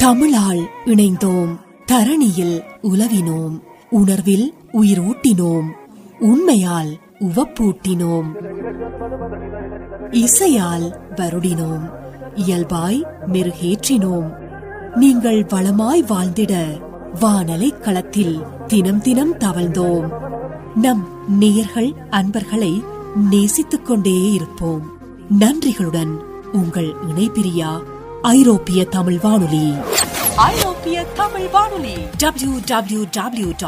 தமிழால் இணைந்தோம், தரணியில் உலவினோம், உணர்வில் உயிர் ஊட்டினோம், உண்மையால் உவப்பூட்டினோம், இசையால் வருடினோம், இயல்பாய் மெருகேற்றினோம். நீங்கள் வளமாய் வாழ்ந்திட வானலை களத்தில் தினம் தினம் தவழ்ந்தோம். நம் நேயர்கள் அன்பர்களை நேசித்துக் கொண்டே இருப்போம். நன்றிகளுடன் உங்கள் இணைபிரியா ஐரோப்பிய தமிழ் வானொலி. ஐரோப்பிய தமிழ் வானொலி www.etr.fm.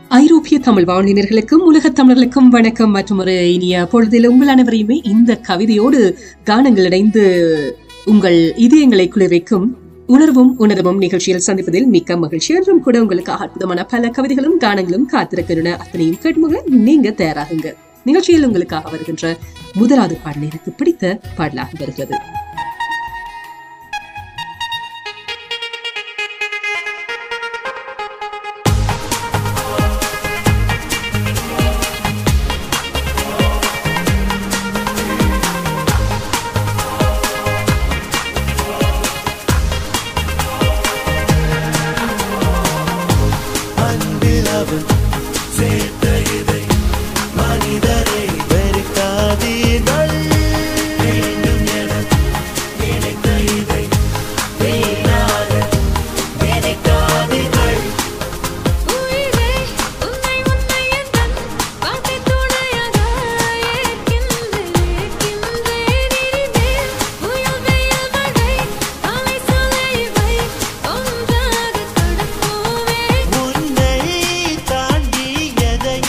ஐரோப்பிய தமிழ் வானொலியினர்களுக்கும் உலகத் தமிழர்களுக்கும் வணக்கம். மற்றும் ஒரு இனிய பொழுதில் உங்கள் அனைவரையுமே இந்த கவிதையோடு கானங்கள் இணைந்து உங்கள் இதயங்களை குளிர்விக்கும் உணர்வும் உணர்வும் நிகழ்ச்சியில் சந்திப்பதில் மிக்க மகிழ்ச்சி. என்றும் கூட உங்களுக்கு அற்புதமான பல கவிதைகளும் கானங்களும் காத்திருக்கின்றன. அத்தனையும் கேட்டுமுக நீங்க தயாராகுங்க. நிகழ்ச்சியில் உங்களுக்காக வருகின்ற முதலாவது பாடல் எனக்கு பிடித்த பாடலாக வருகிறது. உன்னை தாண்டி எதை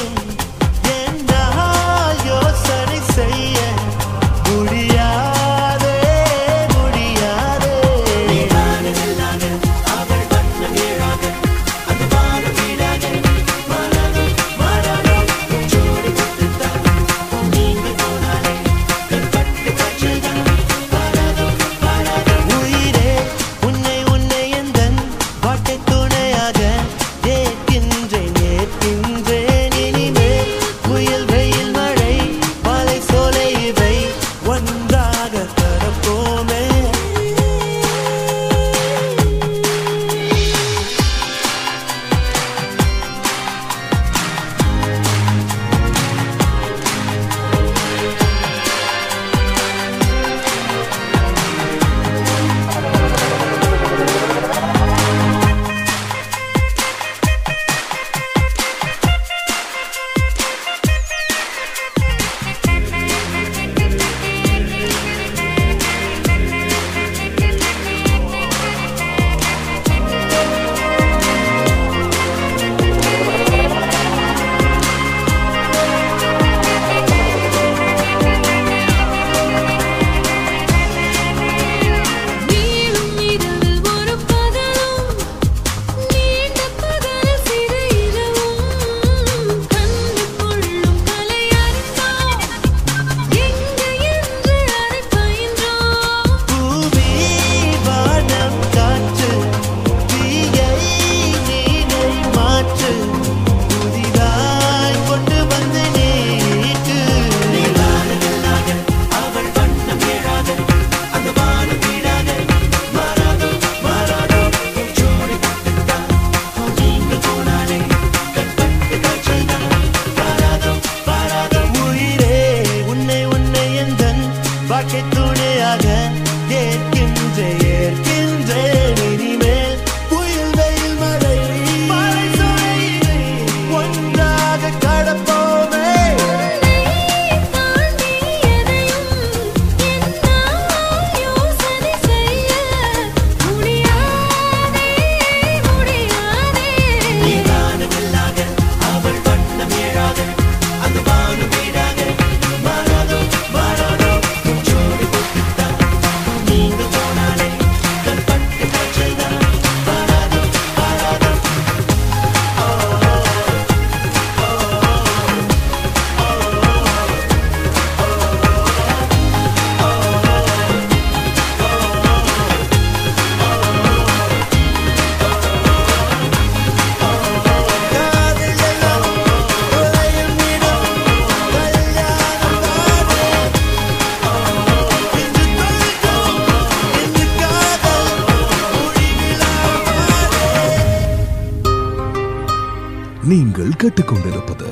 நீங்கள் கேட்டுக்கொண்டிருப்பது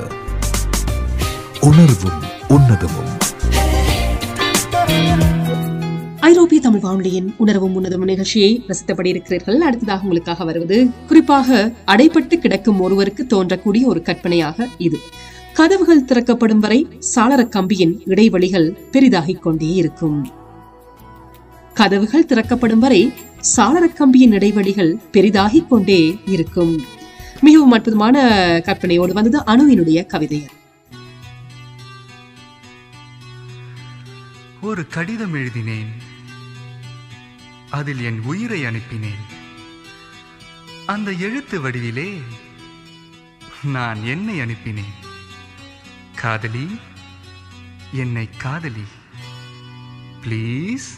உணர்வும் உன்னதமும். ஐரோப்பிய தமிழ் வானொலியின் உணர்வும் உன்னதமும் நிகழ்ச்சியை ரசித்தபடி இருக்கிறீர்கள். அடுத்ததாக உங்களுக்காக வருவது குறிப்பாக அடைபட்டு கிடக்கும் ஒருவருக்கு தோன்றக்கூடிய ஒரு கற்பனையாக இது. கதவுகள் திறக்கப்படும் வரை சாளர கம்பியின் இடைவெளிகள் பெரிதாகிக் கொண்டே இருக்கும். கதவுகள் திறக்கப்படும் வரை சாளர கம்பியின் இடைவெளிகள் பெரிதாகிக் கொண்டே இருக்கும். மிகவும் அற்புதமான கற்பனையோடு வந்தது அணுவினுடைய கவிதை. ஒரு கடிதம் எழுதினேன், அதில் என் உயிரை அனுப்பினேன். அந்த எழுத்து வடிவிலே நான் என்னை அனுப்பினேன். காதலி, என்னை காதலி, ப்ளீஸ்.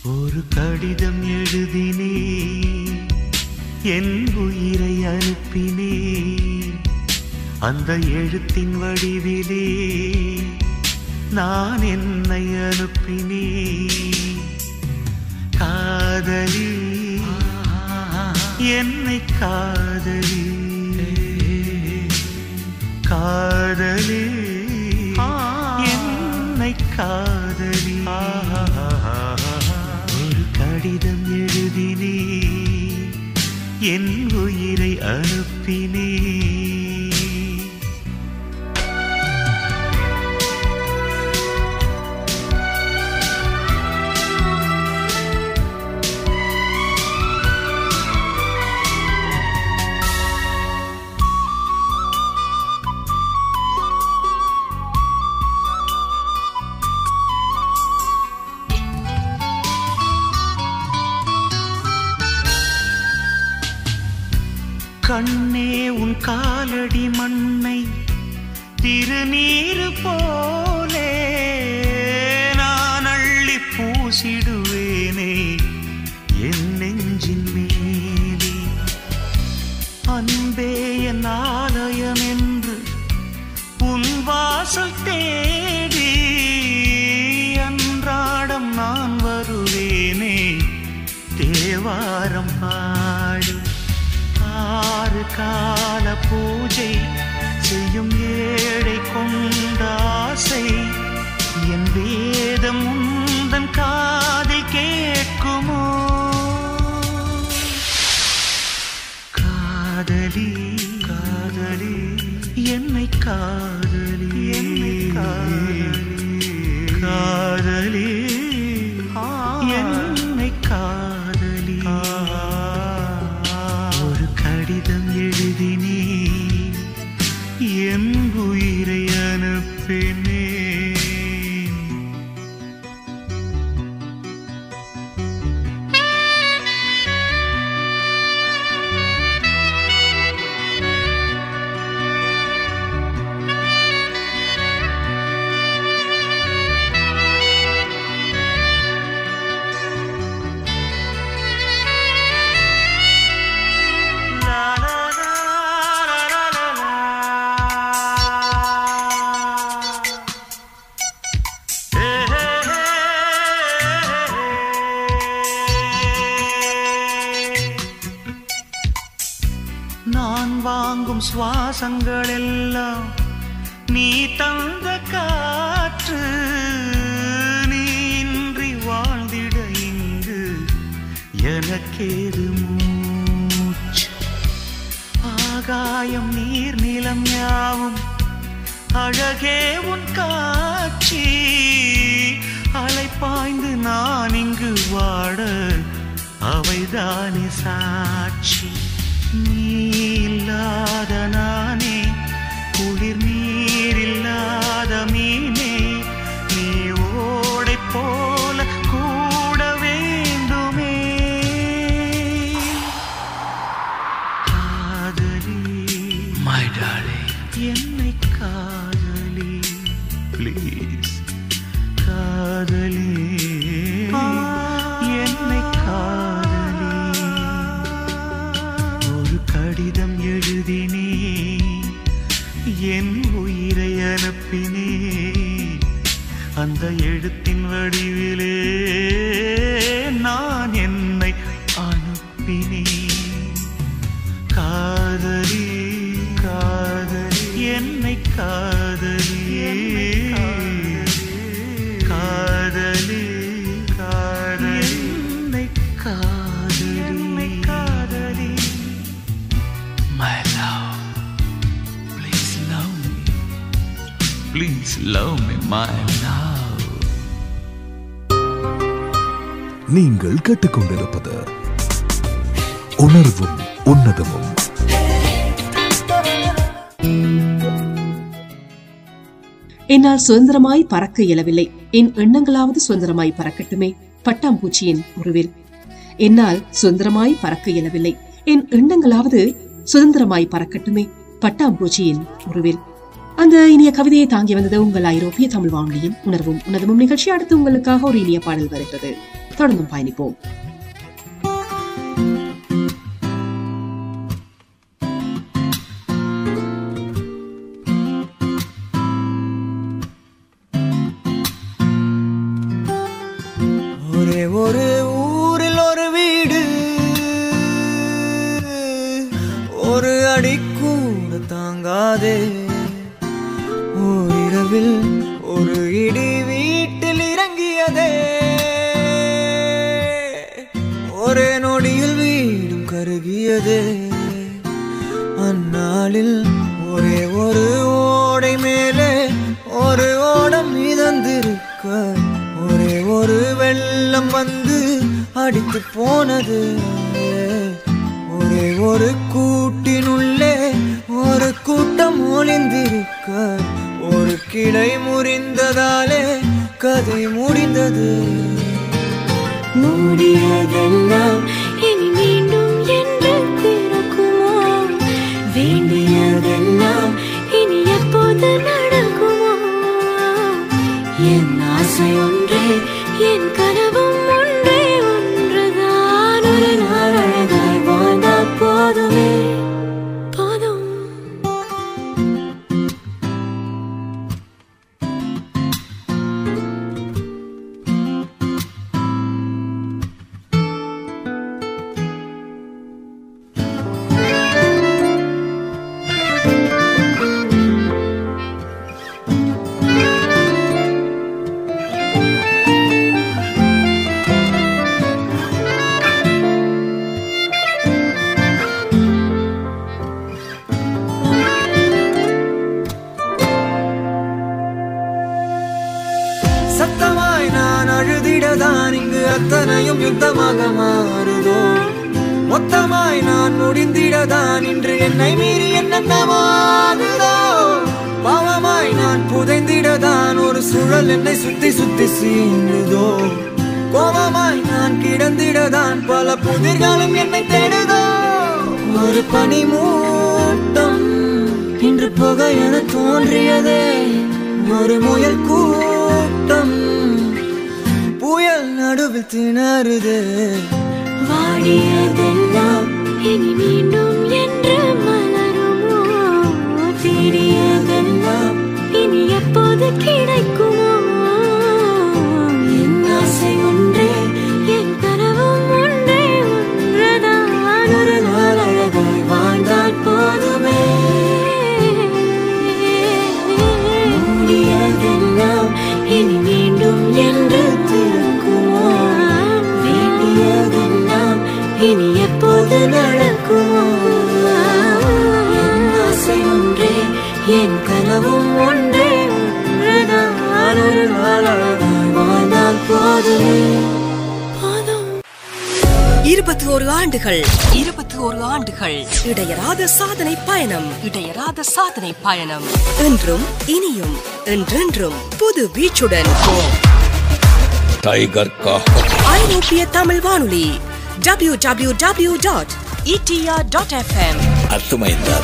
ஒரு கடிதம் எழுதினே, என் உயிரை அனுப்பினே. அந்த எழுத்தின் வடிவிலே நான் என்னை அனுப்பினே. காதலி, என்னை காதலி, காதலி, என்னை காதலி. கடிதம் எழுதினே, என் உயிரை அனுப்பினே. கண்ணே, உன் காலடி மண்ணை திருநீரு போலே நான் அள்ளி பூசிடுவேனே என் நெஞ்சின் மேலே. அன்பே என் ஆலயம் என்று உன் வாசல் தேடி அன்றாடம் நான் வருவேனே தேவாரம் பாடி. ஆறு கால பூஜை செய்யும் ஏழை கொண்ட ஆசை என் வேதம் உந்தன் காதில் கேட்குமோ? காதலி, காதலி, என்னை காதலி, என்னை காதலி, காதலி, என்னை காதலி. கடிதம் எழுதினே, என் உயிரை அனுப்பினே. நான் வாங்கும் சுவாசங்கள் எல்லாம் நீ தந்த காற்று. நீ இன்றி வாழ்ந்திட இங்கு எனக்கேது மூச்சு. ஆகாயம் நீர் நிலம் யாவும் அழகே உன் காட்சி. அலைப்பாய்ந்து நான் இங்கு வாட அவைதானே சாட்சி. நீ இல்லாத நானே குளிர் நீர் இல்லாத மீனே. நீ ஓடை போல கூட வேண்டுமே. காதலி, my darling, என்னை காதலி, ப்ளீஸ் காதலி என்னை காதலி ஒரு கடிதம் எழுதினே என் உயிரை அனுப்பினே அந்த எழுத்தின் வடிவிலே நான் என்னை அனுப்பினேன் காதலி காதலி என்னை காதலி காதலி காதலி என்னை காதலி காதலி My love, please love me. Please love me, my love. நீங்கள் கேட்டுக்கொண்டிருப்பது உணர்வும் உன்னதமும். என்னால் சுதந்திரமாய் பறக்க இயலவில்லை, என் எண்ணங்களாவது சுதந்திரமாய் பறக்கட்டுமே பட்டாம்பூச்சியின் உருவில். என்னால் சுதந்திரமாய் பறக்க இயலவில்லை, என் எண்ணங்களாவது சுதந்திரமாய் பறக்கட்டுமே பட்டாம்பூச்சியின் உருவில். அந்த இனிய கவிதையை தாங்கி வந்தது உங்கள் ஐரோப்பிய தமிழ் வானொலியின் உணர்வும் உன்னதமும் நிகழ்ச்சி. அடுத்து உங்களுக்காக ஒரு இனிய பாடல் வருகிறது. தொடர்ந்தும் பயணிப்போம். ஒரே ஒரு ஊரில் ஒரு வீடு, ஒரு அடி கூட தாங்காதே. ஓரிரவில் ஒரு இடி வீட்டில் இறங்கியதே. ஒரே நொடியில் வீடும் கருகியதே. அந்நாளில் ஒரே ஒரு ஓடை மேலே ஒரு ஓடம் மிதந்திருக்க, ஒரே ஒரு வெள்ளம் வந்து அடித்து போனது. ஒரே ஒரு கூட்டினுள்ளே ஒரு கூட்டம் ஒளிந்திருக்க, ஒரு கிளை முறிந்ததாலே கதை முடிந்தது. மூடியதெல்லாம் இனி மீண்டும் என்று திறக்குமோ? வேண்டியதெல்லாம் இனி எப்போது நடக்குமோ? என் ஆசை ஒன்றே, என் கனவும் ஒன்றே, ஒன்றுதான். ஒரு நாள் அழகாய் வாழ்ந்தால் போதுமே, போதும். சத்தமாய் நான் அழுதிடதான் இங்கு அத்தனையும் யுத்தமாக மாறுதோ? மொத்தமாய் நான் முடிந்திடதான் இன்று என்னை மீறி என்னமாகுதோ? பாவமாய் நான் புதைந்திடதான் ஒரு சுழல் என்னை சுத்தி சுத்தி சீண்டுதோ? கோபமாய் நான் கிடந்திடதான் பல புதிர்களும் என்னை தேடுதோ? ஒரு பனி மூட்டம் இன்று புகை என தோன்றியதே. ஒரு முயல் கூட்டம் புயல் நடுவில் திணறுதே. வாடியதெல்லாம் இனி மீண்டும் என்று மலருமோ? தேடியதெல்லாம் இனி எப்போது கிடைக்குமோ? என் ஆசை ஒன்றே, என் கனவும் ஒன்றே, ஒன்றுதான். ஒரு நாள் அழகாய் வாழ்ந்தால் போதுமே. மூடியதெல்லாம் இனி மீண்டும் என்று திறக்குமோ? வேண்டியதெல்லாம் இனி எப்போது நடக்குமோ? என் ஆசை ஒன்றே, என் கனவும் ஒன்றே, ஒன்றுதான். ஒரு நாள் அழகாய் வாழ்ந்தால் போதுமே, போதும். 21 ஆண்டுகள் 21 ஆண்டுகள் இடையறாத சாதனை பயணம், இடையறாத சாதனை பயணம். என்றும் இனியும் என்றென்றும் புது வீச்சுடன் டைகர் கா ஐரோப்பிய தமிழ் வானொலி www.etr.fm. அர்த்தமைந்தா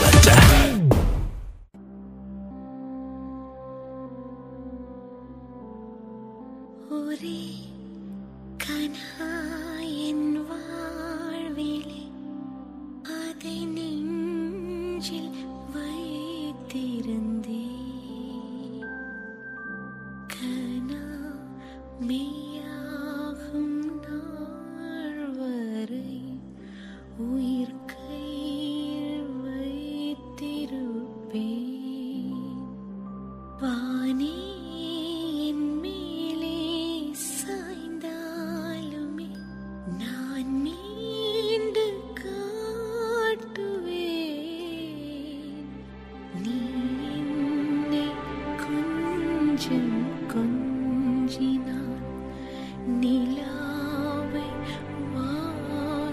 ஒரே கனாயின் வாழ்விலே அதை நெஞ்சில் வைத்திருந்தேன். கனா மெய்யாகும் நாள் வரை உயிர் கையில் வைத்திருப்பேன். வானே என் மேலே சாய்ந்தாலுமே நான் மீண்டு காட்டுவேன். நீ என்னை கொஞ்சம் கொஞ்சினான் நிலாவை வாங்குவேன்.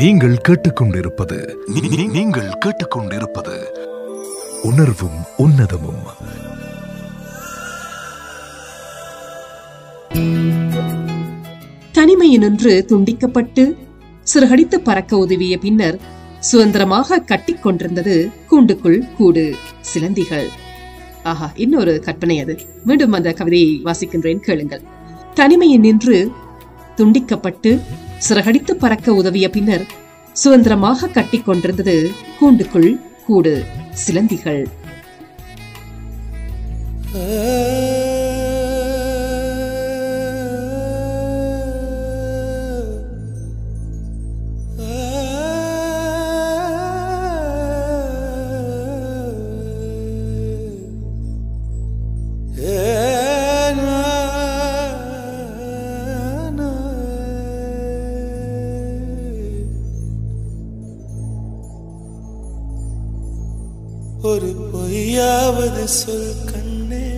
நீங்கள் கேட்டுக்கொண்டிருப்பது நீங்கள் கேட்டுக்கொண்டிருப்பது உணர்வும் உன்னதமும். தனிமையினின்று துண்டிக்கப்பட்டு சிறகடித்து பறக்க உதவிய பின்னர் சுதந்திரமாக கட்டிக்கொண்டிருந்தது கூண்டுக்குள் கூடு சிலந்திகள். ஆஹா, இன்னொரு கற்பனை அது. மீண்டும் அந்த கவிதையை வாசிக்கின்றேன், கேளுங்கள். தனிமையில் நின்று துண்டிக்கப்பட்டு சிறகடித்து பறக்க உதவிய பின்னர் சுதந்திரமாக கட்டிக்கொண்டிருந்தது கூண்டுக்குள் கூடு சிலந்திகள். ஒரு பொய்யாவது சொல் கண்ணே,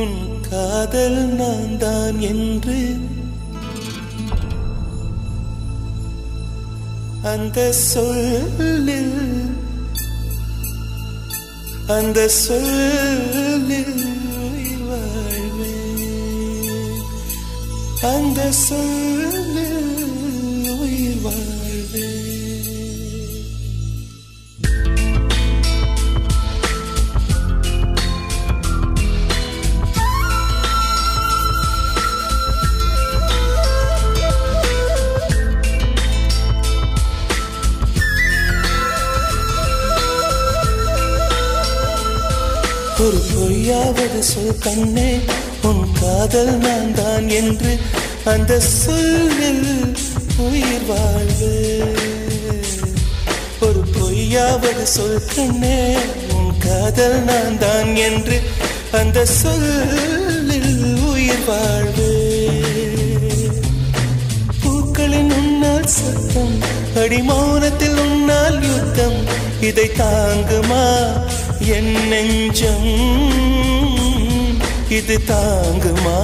உன் காதல் நான் தான் என்று அந்த சொல்லில் உயிர் வாழ்வேன், அந்த சொல்லில் உயிர் வாழ்வேன். ஒரு பொய்யாவது சொல் கண்ணே, உன் காதல் நான் தான் என்று அந்த சொல்லில் உயிர் வாழ்வே. ஒரு பொய்யாவது சொல் கண்ணே, உன் காதல் நான் தான் என்று அந்த சொல்லில் உயிர் வாழ்வே. பூக்களின் உன்னால் சத்தம், அடிமௌனத்தில் உன்னால் யுத்தம், இதை தாங்குமா என் நெஞ்சம், இது தாங்குமா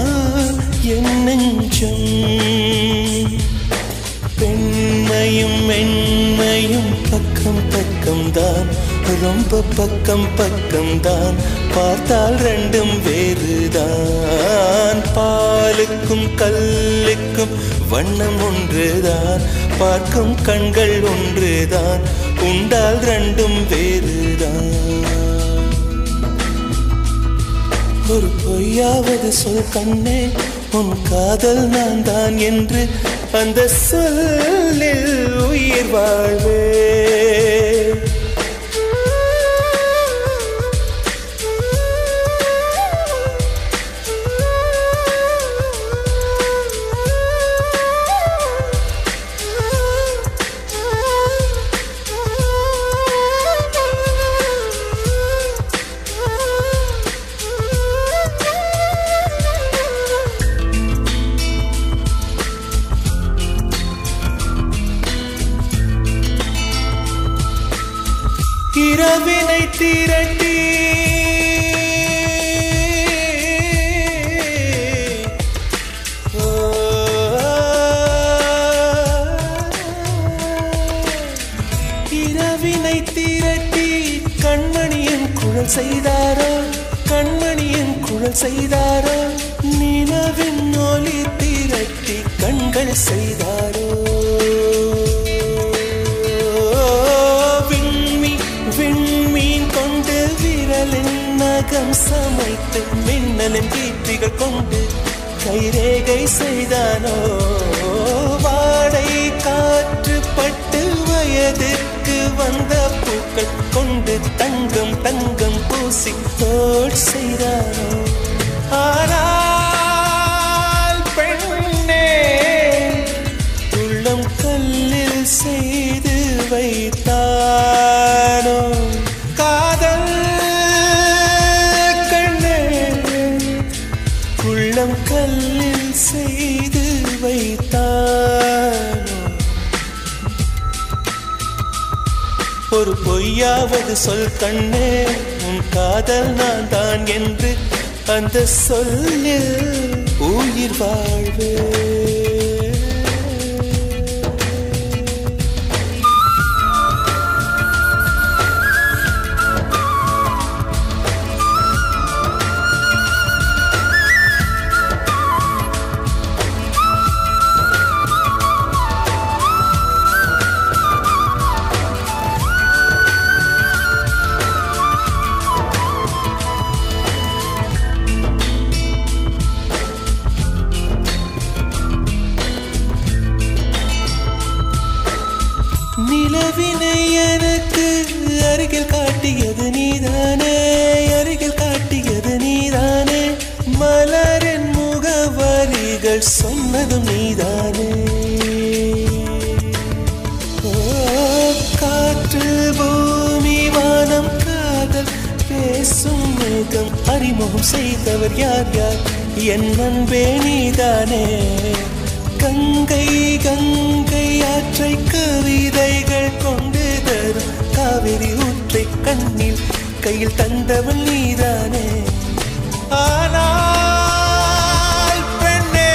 என் நெஞ்சம். பெண்மையும் மென்மையும் பக்கம் பக்கம்தான், ரொம்ப பக்கம் பக்கம்தான், பார்த்தால் ரெண்டும் வேறுதான். பாலுக்கும் கல்லுக்கும் வண்ணம் ஒன்றுதான், பார்க்கும் கண்கள் ஒன்றுதான், உண்டால் ரெண்டும் வேறுதான். ஒரு பொய்யாவது சொல் கண்ணே, உன் காதல் நான் தான் என்று அந்த சொல்லில் உயிர் வாழ்வே. இரவினை திரட்டி இரவினை திரட்டி கண்மணியின் குழல் செய்தாரோ, கண்மணியின் குழல் செய்தாரோ, நிலவின் ஒளி திரட்டி கண்கள் செய்தாரோ. விண்மீன் கொண்டு விரலின் நகம் சமைத்து மின்னலின் கீர்த்திகள் கொண்டு கைரேகை செய்தானோ. வாடை காற்று பட்டு வயதிற்கு வந்த பூக்கள் கொண்டு தங்கம் தங்கம் பூசி தோல் செய்தானோ. ஆனால் பெண்ணே, உள்ளம் கல்லில் செய்து வைத்தானோ காதல் கண்ணே, உள்ளம் கல்லில் செய்து வைத்தானோ. ஒரு பொய்யாவது சொல் கண்ணே, உன் காதல் நான் தான் என்று அந்த சொல்லில் உயிர் வாழ்வே. நிலவினை எனக்கு அருகில் காட்டியது நீதானே, அருகில் காட்டியது நீதானே. மலரின் முகவரிகள் சொன்னதும் நீதானே. காற்று பூமி வானம் காதல் பேசும் மேகம் அறிமுகம் செய்தவர் யார் யார்? என் அன்பே நீதானே. கங்கை கங்கை ஆற்றை கவிதைகள் கொண்டு தரும் காவிரி ஊற்றை கண்ணில் கையில் தந்தவள் நீதானே. ஆனால் பெண்ணே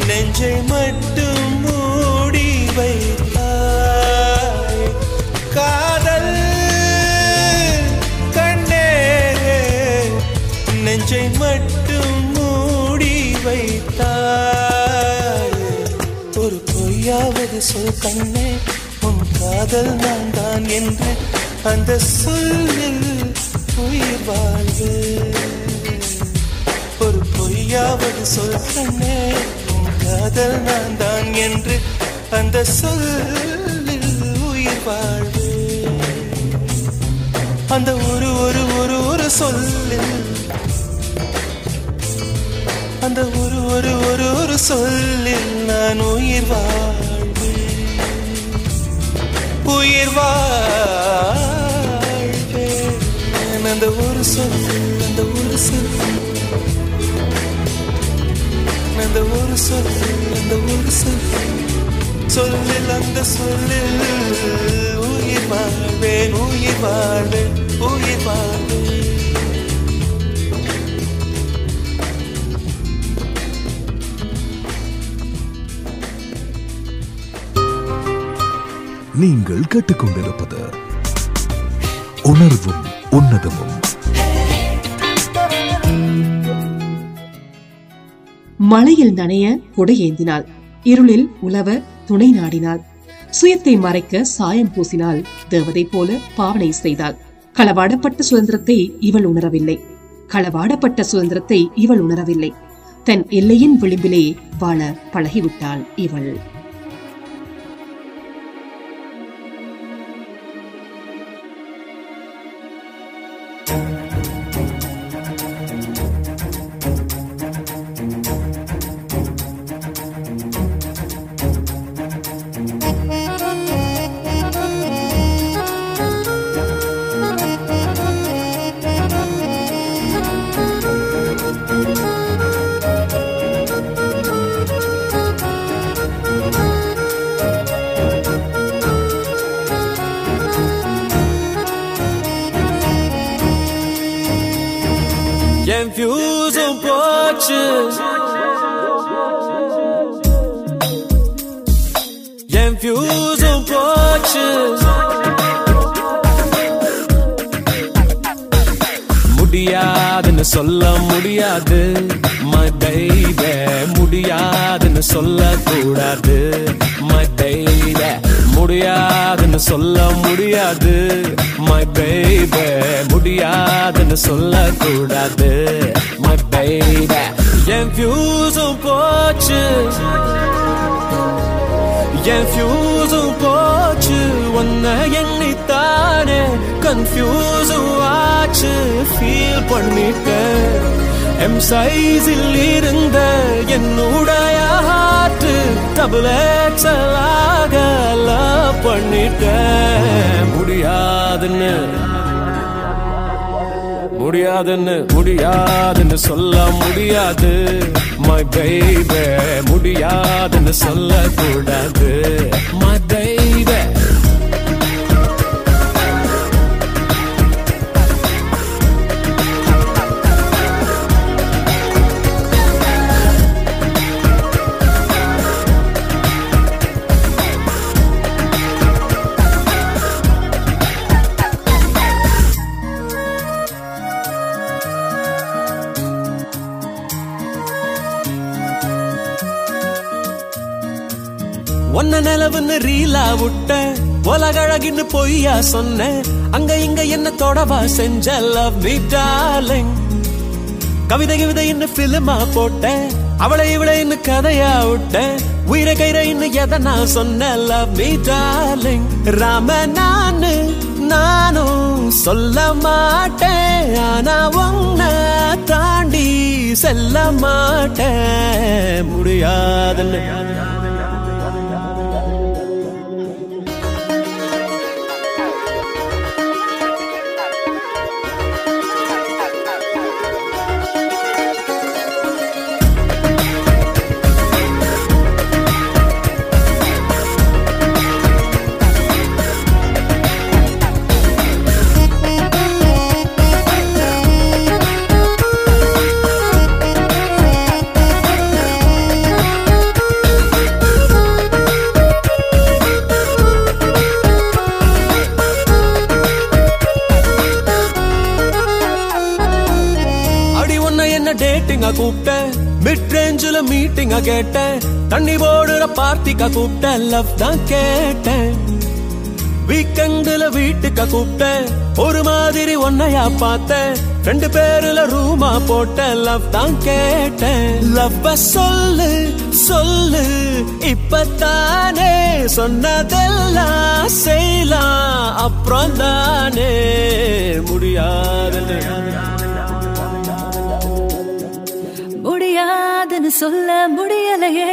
நெஞ்சை மட்டும் மூடி வைத்தாய். காதல் கண்ணே நெஞ்சை மட்டும் மூடி வைத்தாய். ஒரு பொய்யாவது சொல் கண்ணே, உன் காதல் நான் தான் என்று அந்த சொல்லில் உயிர் வாழ்வு. ஒரு பொய்யாவது சொல் கண்ணே, உன் காதல் நான் தான் என்று அந்த சொல்லில் உயிர் வாழ்வு. அந்த ஒரு ஒரு ஒரு ஒரு சொல்லில், அந்த ஒரு ஒரு ஒரு ஒரு சொல்லில் நான் உயிர் வாழ்வேன், உயிர் வாழ்வேன். அந்த ஒரு சொல், அந்த ஒரு சொல், அந்த ஒரு சொல், அந்த ஒரு சொல், சொல்லில் அந்த சொல்லில் உயிர் வாழ்வேன், உயிர் வாழ்வேன், உயிர் வாழ்வேன். நீங்கள் கேட்டுக்கொண்டிருப்பது உணர்வும் உன்னதமும். மழையில் நனைய கொடையேந்தினாள், இருளில் உலவ துணை நாடினாள், சுயத்தை மறைக்க சாயம் பூசினாள், தேவதை போல பாவனை செய்தாள். களவாடப்பட்ட சுதந்திரத்தை இவள் உணரவில்லை, களவாடப்பட்ட சுதந்திரத்தை இவள் உணரவில்லை. தன் எல்லையின் விளிம்பிலே வாழ பழகிவிட்டாள் இவள். என் ஃபியூஸும் போச்சு, என் ஃபியூஸும் போச்சு. முடியாதுன்னு சொல்ல முடியாது my baby, முடியாதுன்னு சொல்ல கூடாது my baby, முடியாதுன்னு சொல்ல முடியாது my baby, முடியாதுன்னு சொல்ல கூடாது my baby. என் ஃபியூஸும் போச்சு, என் ஃபியூஸும் போச்சு. ஒன்ன எண்ணித்தானே கன்ஃபியூஸும் ஆச்சு, ஃபீல் பண்ணிட்டேன். எம் சைஸில் இருந்த என்னுடைய ஹார்ட் டபுள் எக்ஸலாக லவ் பண்ணிட்டேன். முடியாதுன்னு முடியாதுன்னு முடியாதுன்னு சொல்ல முடியாது my baby, முடியாதுன்னு சொல்ல கூடாது my baby. ஒன்ன நிலவுன்னு ரீலா விட்ட உலகழகின்னு பொய்யா சொன்ன அங்க இங்க என்ன தொடவா செஞ்ச love me darling கவிதை கவிதை இன்னும் பிலிமா போட்ட அவளை இவளை இன்னும் கதையா விட்ட உயிரை கைரை இன்னும் எதை நான் சொன்ன love me darling ராம நானும் சொல்ல மாட்டேன் ஆனா உன்னை தாண்டி செல்ல மாட்டேன் முடியாதுன்னு கூப்பிட்ட மிட் ரேஞ்சில மீட்டிங்க கேட்டேன் தண்ணி போடுற பார்ட்டிக்கா கூப்பிட்ட லவ் தான் கேட்டேன் வீக்கெண்டுல வீட்டுக்கா கூப்பிட்டேன் ஒரு மாதிரி ஒன்னையா பார்த்தேன் 2 பேருல ரூமா போட்ட லவ் தான் கேட்டேன் லவ் சொல்லு சொல்லு இப்பத்தானே சொன்னதெல்லாம் செய்யலாம் அப்புறம் தானே முடியாதுன்னு சொல்ல முடியலையே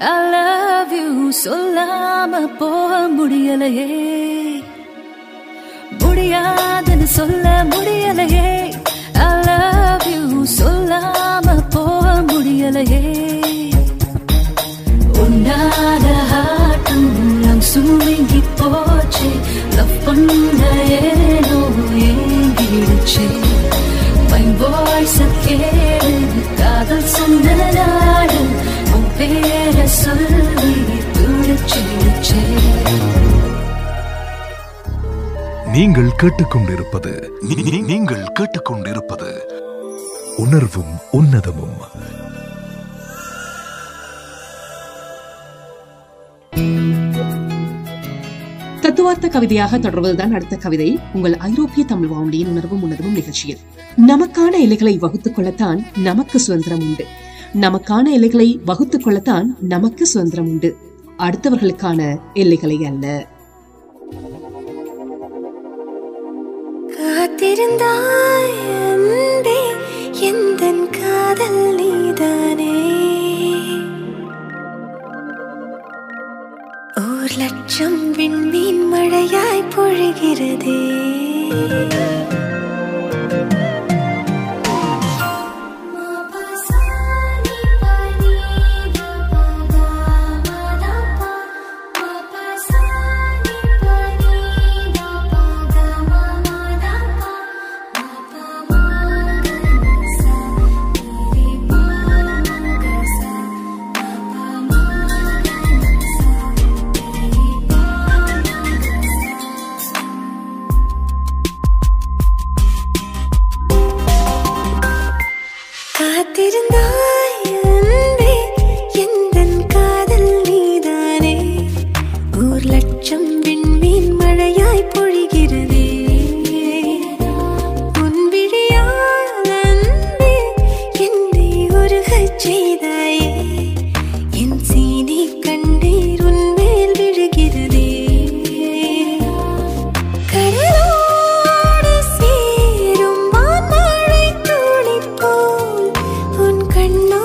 I love you சொல்லாம போக முடியலையே முடியாதுன்னு சொல்ல முடியலையே I love you சொல்லாம போக முடியலையே உன்னால ஹார்ட்டும் நம் சுருங்கி போச்சு லவ் பண்ண ஏனோ ஏங்கிடுச்சு My voice கேளு காதல் சொன்ன நாடு உன் பேரை சொல்லி துடிச்சிடுச்சே நீங்கள் கேட்டுக்கொண்டிருப்பது உணர்வும் உன்னதமும். தத்துவார்த்த கவிதையாக தொடர்வதுதான் அடுத்த கவிதை. உங்கள் ஐரோப்பிய தமிழ் வானொலியின் உணர்வும் உன்னதமும் நிகழ்ச்சியில் நமக்கான எல்லைகளை வகுத்துக் கொள்ளத்தான் நமக்கு சுதந்திரம் உண்டு. நமக்கான எல்லைகளை வகுத்துக் கொள்ளத்தான் நமக்கு சுதந்திரம் உண்டு, அடுத்தவர்களுக்கான எல்லைகளை அல்ல. காத்திருந்தாய் அன்பே எந்தன் காதல் நீதானே 1,00,000 விண்மீன் மழையாய் பொழிகிறதே கண்ணோ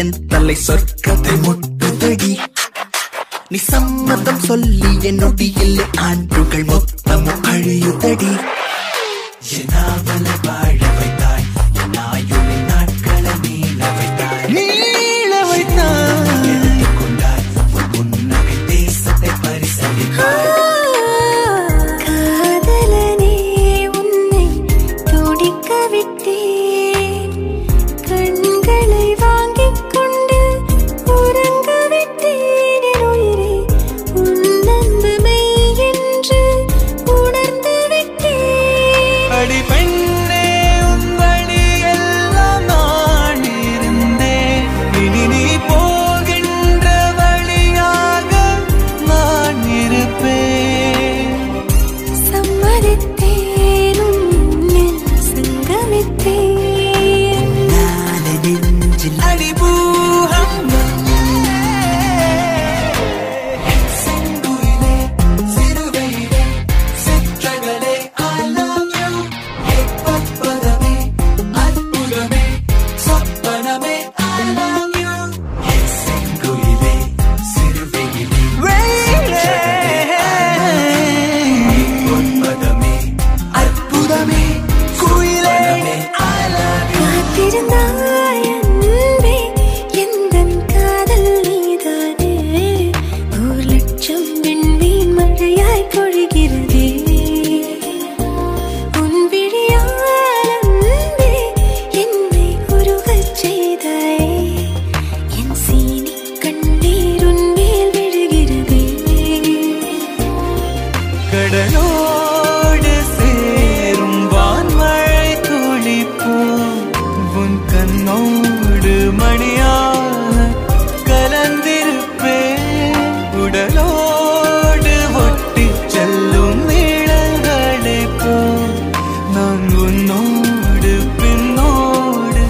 என் தலை சொர்க்கத்தை முட்டுதடி. நீ சம்மதம் சொல்லி என்னுடைய ஆண்டுகள் மொத்தமும் அழியுதடி. என்னாவல வாழ வைத்தாய், என் ஆயுளின் நாட்களை நீள வைத்தாய், நீள வைத்தாய். எடுத்துக்கொண்டாய் உன் புன்னகை தேசத்தை பரிசளித்தாய். காதலனே உன்னை துடிக்க விட்டேன், கண்களை வாங்கிக் கொண்டு உறங்க விட்டேன். என் உயிரே உன் அன்பு மெய் என்று உணர்ந்து விட்டேன். அடி பெண்ணே உன் வழி எல்லாம் நான் இருந்தேன், இனி நீ போகின்ற வழியாக நான் இருப்பேன். சம்மதித்தேன் உன்னில் சங்கமித்தேன். நாளை நெஞ்சில் அடிபூகம்பம். செங்குயிலே சிறுவையிலே சிற்றகளே I love you. எப்பப்பதமே அற்புதமே சொப்பனமே I love you. செங்குயிலே சிறுவையிலே எப்பப்பதமே அற்புதமே குயிலே I love you. காத்திருந்தாய் அன்பே, எந்தன் காதல் நீதானே. 1,00,000 விண்மீன் மழையாய் பொழிகிறதே. உன் விழியால் அன்பே என்னை உருகச் செய்தாயே. என் சீனி கண்ணீர் உன் மேல் விழுகிறதே. கடலோடு சேரும் வான்மழை துளிப்போம் உன் கண்ணோடு மணியாக கலந்திருப்பேன். உடலோடு ஒட்டி செல்லும் நிழல்களை போல் நான் உன்னோடு பின்னோடு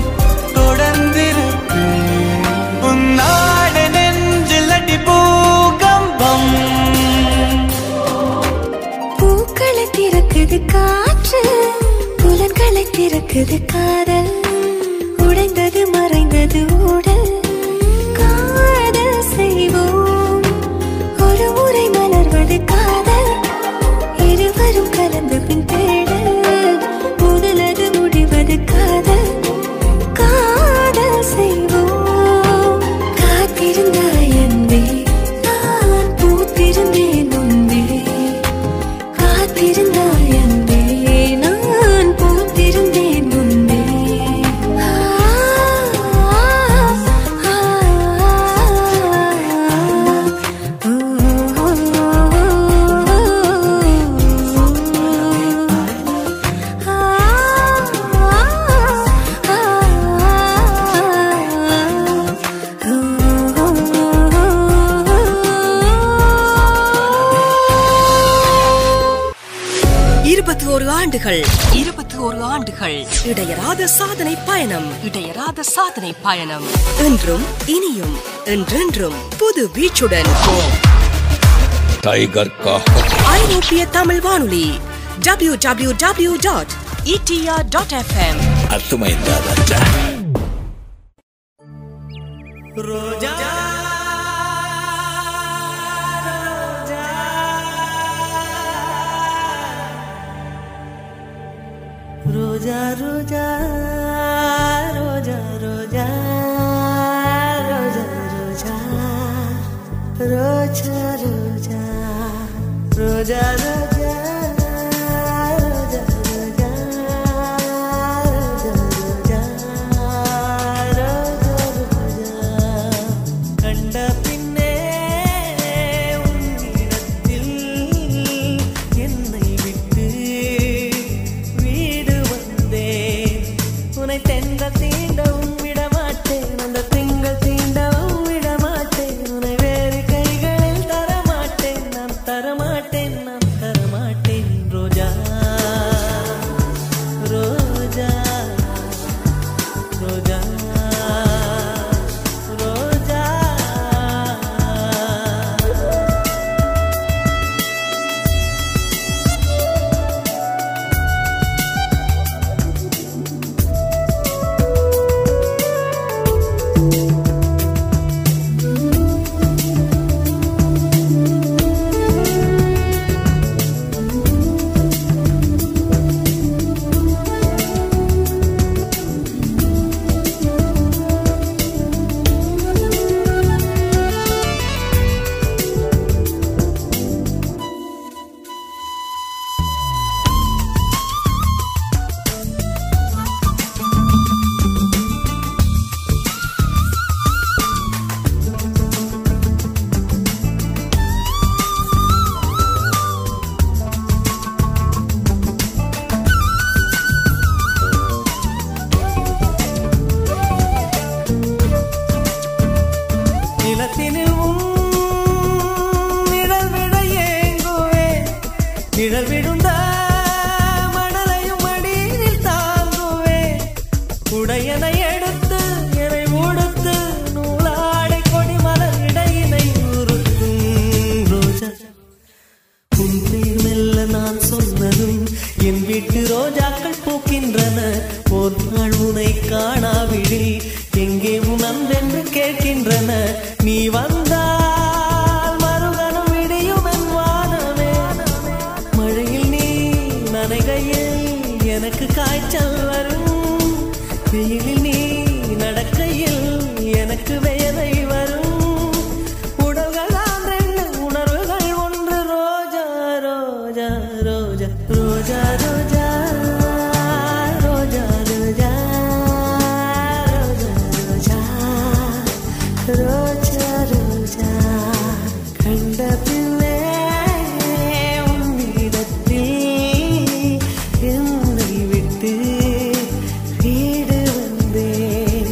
தொடர்ந்திருப்பேன். உன்னாடு நெஞ்சில் அடி பூகம்பம். பூக்களை திறக்குது காற்று, புலன்களை திறக்குது காதல். உடைந்தது மறைந்தது உடல், காதல் செய்வோம். ஒரு முறை மலர்வது காதல், இருவரும் கலந்து பின் தேடல். முதலது முடிவது காதல், காதல் செய்வோம். காத்திருந்தாய் அன்பே, நான் பூத்திருந்தேன் முன்பே. காத்திருந்தாய் அன்பே, நான் பூத்திருந்தேன் முன்பே. ஆண்டுகள் 21 ஆண்டுகள் இடையராத சாதனை பயணம், இடையராத சாதனை பயணம். என்றும் இனியும் என்றென்றும் புது வீச்சுடன் டைகர் கா ஐரோப்பிய தமிழ் வானொலி www.etr.fm. அர்த்தமைந்தா ராஜா ரோஜா ரோஜா ரோஜா ரோஜா ரோஜா ரோஜா ரோஜா ரோஜா ரோஜா ரோஜா தரமாட்டேன் நான் உள்ளத்தினில் நிழல் விட ஏங்குவேன் நிழல் விழுந்த மணலையும் அடியில் தாங்குவேன் உடையனை எடுத்து என்னை உடுத்து நூலாடை கொடி மலர் இடையினை உறுத்தும் ரோஜா உன் பேர் மெல்ல நான் சொன்னதும் என் வீட்டு ரோஜாக்கள் பூக்கின்றன ஒரு நாள் உனை காணாவிடில் எங்கே உன் அன்பென்று கேட்கின்றன நீ வந்தால் மறுகணம் விடியும் என் வானமே மழையில் நீ நனைகையில் எனக்கு காய்ச்சல் வரும் வெயிலில் நீ நடக்கையில் எனக்கு வேலை வரும் உடல்கள் ரெண்டு உணர்வுகள் ஒன்று ரோஜா ரோஜா ரோஜா ரோஜா ரோஜா ரோஜா ரோஜா ரோஜா ரோஜா கண்ட பிள்ளை உன்னிடத்தில் என்னை விட்டு வீடு வந்தேன்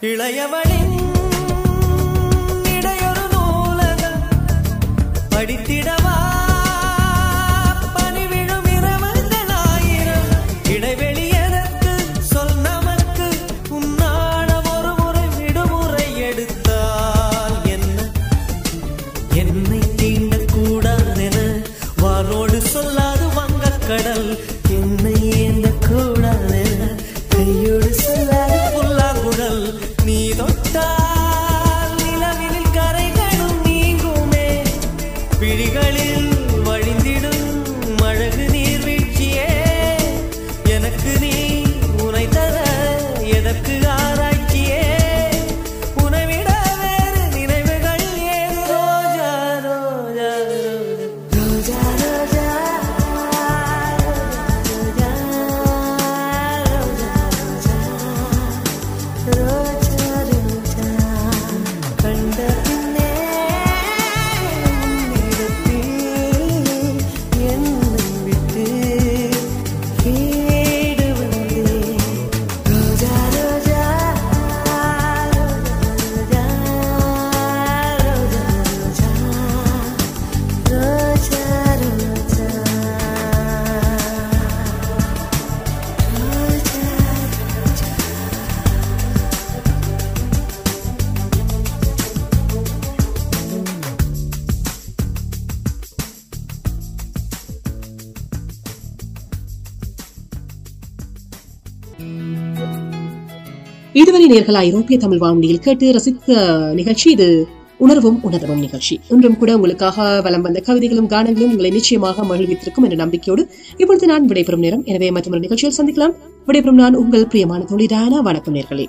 இளையவளின் இடையொரு நூலகம் படித்திடவா பனிவிழும் இரவுகளாயிரம் இடைவெளி எதற்கு சொல் நமக்கு உன்னாட ஒரு முறை விடுமுறை எடுத்தால் என்ன என்னை தீண்டக்கூடாதென வாரோடு சொல்லாது வங்கக்கடல் என்னை ஏந்தக்கூடாதென கையோடு சொல்லாது புல்லாங்குழல் நீ தொட்டால் நிலவில் கரைகளும் நீங்குமே விழிகளில் வழிந்திடும் அழகு நீர்வீழ்ச்சியே எனக்கு நீ உனை தர எதற்கு ஆராய்ச்சியே உனை விட வேறு நினைவுகள் ஏது ரோஜா ரோஜா ரோஜா ரோஜா ரோஜா ரோஜா கண்ட பின்னே உன்னிடத்தில் என்னை விட்டு வீடு வந்தேன் ரோஜா ரோஜா ரோஜா ரோஜா ரோஜா ரோஜா இதுவரை நேர்கள் ஐரோப்பிய தமிழ் வானொலியில் கேட்டு ரசித்த நிகழ்ச்சி இது உணர்வும் உணர்வும் நிகழ்ச்சி. இன்றும் கூட உங்களுக்காக வலம் வந்த கவிதைகளும் கானங்களும் உங்களை நிச்சயமாக மகிழ்வித்திருக்கும் என்ற நம்பிக்கையோடு இப்பொழுது நான் விடைபெறும் நேரம். எனவே மற்றொரு நிகழ்ச்சியில் சந்திக்கலாம். விடைபெறும் நான் உங்கள் பிரியமான தோழி டயானா. வணக்கம் நேர்களே.